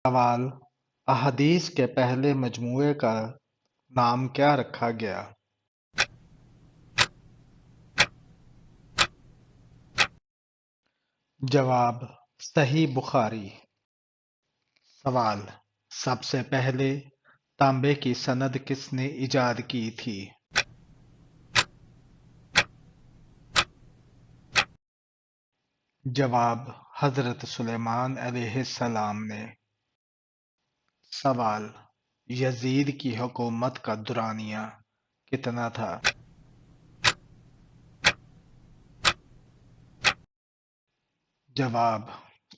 سوال: احادیث کے پہلے مجموعے کا نام کیا رکھا گیا؟ جواب: صحیح بخاری۔ سوال: سب سے پہلے تانبے کی سند کس نے ایجاد کی تھی؟ جواب: حضرت سلیمان علیہ السلام نے۔ سوال: یزید کی حکومت کا دورانیہ کتنا تھا؟ جواب: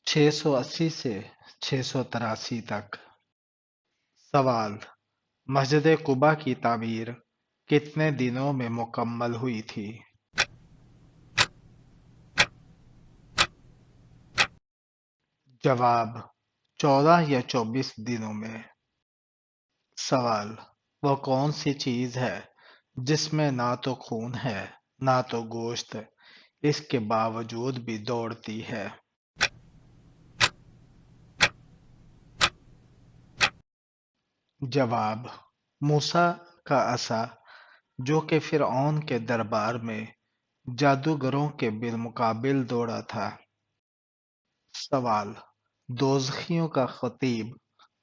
680 سے 683 تک۔ سوال: مسجد قباء کی تعمیر کتنے دنوں میں مکمل ہوئی تھی؟ جواب: 14 یا 24 دنوں میں۔ سوال: وہ کون سی چیز ہے جس میں نہ تو خون ہے نہ تو گوشت، اس کے باوجود بھی دوڑتی ہے؟ جواب: موسیٰ کا عصا، جو کہ فرعون کے دربار میں جادوگروں کے بالمقابل دوڑا تھا۔ سوال: دوزخیوں کا خطیب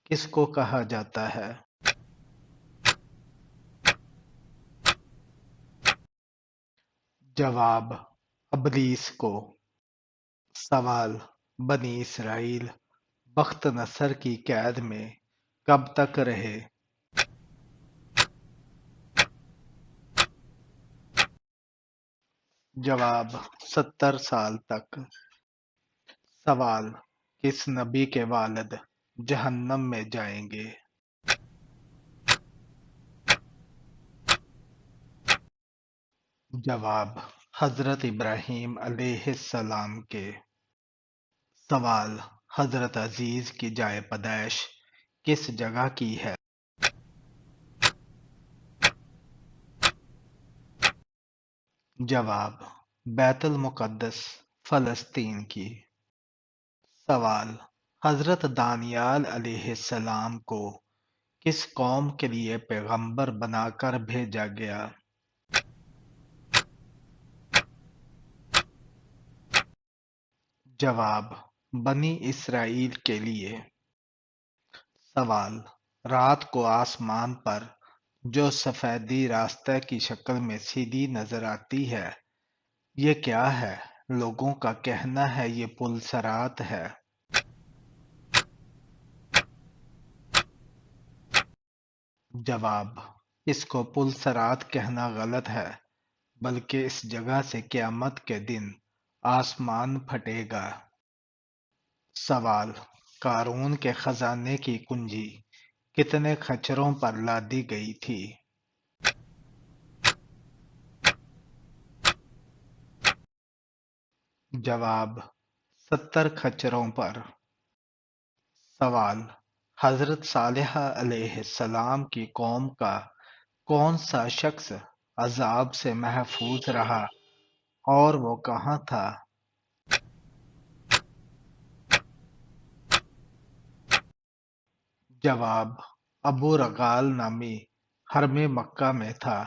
کس کو کہا جاتا ہے؟ جواب: ابلیس کو۔ سوال: بنی اسرائیل بخت نصر کی قید میں کب تک رہے؟ جواب: 70 سال تک۔ سوال: کس نبی کے والد جہنم میں جائیں گے؟ جواب: حضرت ابراہیم علیہ السلام کے۔ سوال: حضرت عزیز کی جائے پیدائش کس جگہ کی ہے؟ جواب: بیت المقدس، فلسطین کی۔ سوال: حضرت دانیال علیہ السلام کو کس قوم کے لیے پیغمبر بنا کر بھیجا گیا؟ جواب: بنی اسرائیل کے لیے۔ سوال: رات کو آسمان پر جو سفیدی راستہ کی شکل میں سیدھی نظر آتی ہے، یہ کیا ہے؟ لوگوں کا کہنا ہے یہ پل صراط ہے۔ جواب: اس کو پل صراط کہنا غلط ہے، بلکہ اس جگہ سے قیامت کے دن آسمان پھٹے گا۔ سوال: قارون کے خزانے کی کنجی کتنے خچروں پر لادی گئی تھی؟ جواب: 70 خچروں پر۔ سوال: حضرت صالح علیہ السلام کی قوم کا کون سا شخص عذاب سے محفوظ رہا اور وہ کہاں تھا؟ جواب: ابو رغال نامی حرم مکہ میں تھا،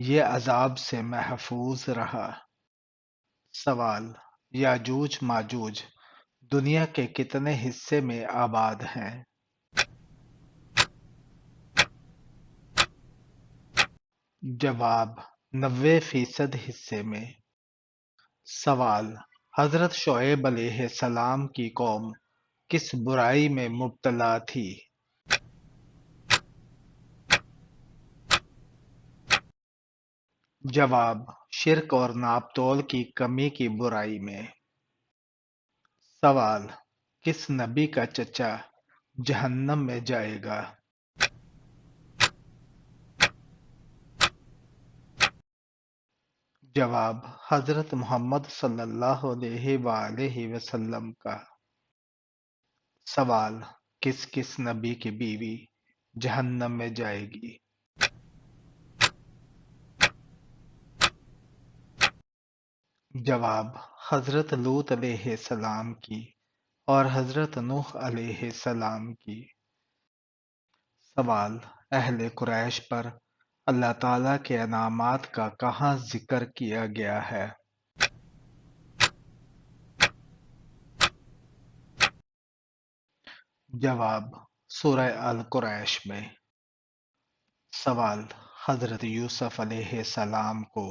یہ عذاب سے محفوظ رہا۔ سوال: یاجوج ماجوج دنیا کے کتنے حصے میں آباد ہیں؟ جواب: 90% حصے میں۔ سوال: حضرت شعیب علیہ السلام کی قوم کس برائی میں مبتلا تھی؟ جواب: شرک اور ناپ تول کی کمی کی برائی میں۔ سوال: کس نبی کا چچا جہنم میں جائے گا؟ جواب: حضرت محمد صلی اللہ علیہ وآلہ وسلم کا۔ سوال: کس کس نبی کی بیوی جہنم میں جائے گی؟ جواب: حضرت لوط علیہ السلام کی اور حضرت نوح علیہ السلام کی۔ سوال: اہل قریش پر اللہ تعالیٰ کے انعامات کا کہاں ذکر کیا گیا ہے؟ جواب: سورہ القریش میں۔ سوال: حضرت یوسف علیہ السلام کو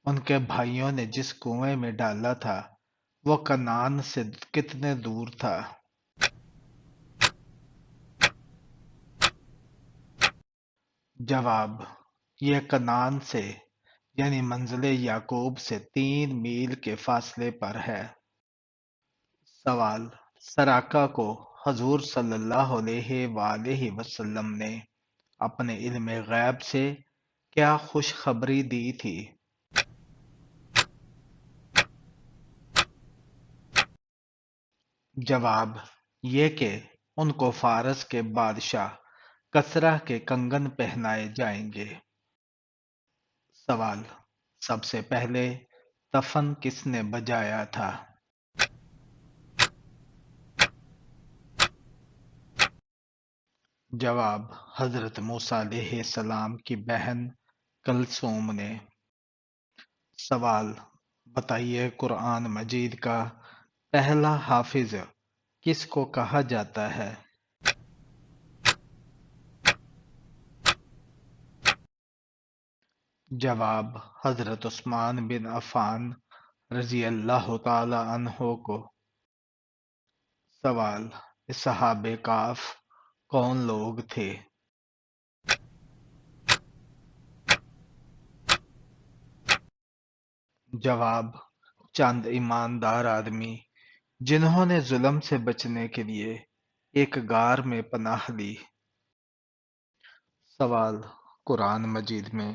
ان کے بھائیوں نے جس کنویں میں ڈالا تھا وہ کنعان سے کتنے دور تھا؟ جواب: یہ کنعان سے یعنی منزل یعقوب سے 3 میل کے فاصلے پر ہے۔ سوال: سراقہ کو حضور صلی اللہ علیہ وآلہ وسلم نے اپنے علم غیب سے کیا خوشخبری دی تھی؟ جواب: یہ کہ ان کو فارس کے بادشاہ کسریٰ کے کنگن پہنائے جائیں گے۔ سوال: سب سے پہلے دفن کس نے بجایا تھا؟ جواب: حضرت موسیٰ علیہ السلام کی بہن کلثوم نے۔ سوال: بتائیے قرآن مجید کا پہلا حافظ کس کو کہا جاتا ہے؟ جواب: حضرت عثمان بن عفان رضی اللہ تعالی عنہ کو۔ سوال: اصحاب کہف کون لوگ تھے؟ جواب: چند ایماندار آدمی جنہوں نے ظلم سے بچنے کے لیے ایک غار میں پناہ لی۔ سوال: قرآن مجید میں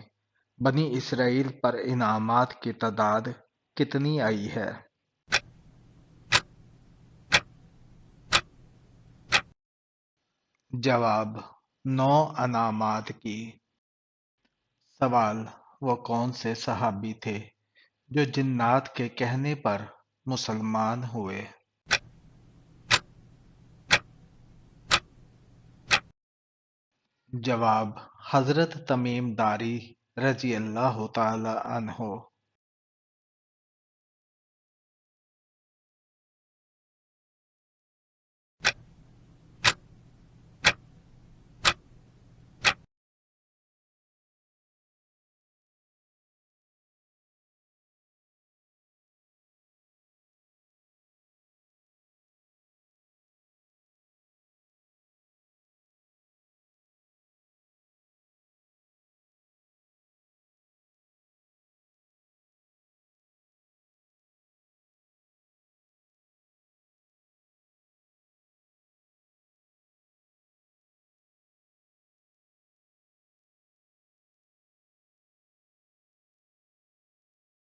بنی اسرائیل پر انعامات کی تعداد کتنی آئی ہے؟ جواب: 9 انعامات کی۔ سوال: وہ کون سے صحابی تھے جو جنات کے کہنے پر مسلمان ہوئے؟ جواب: حضرت تمیم داری رضی اللہ تعالی عنہ۔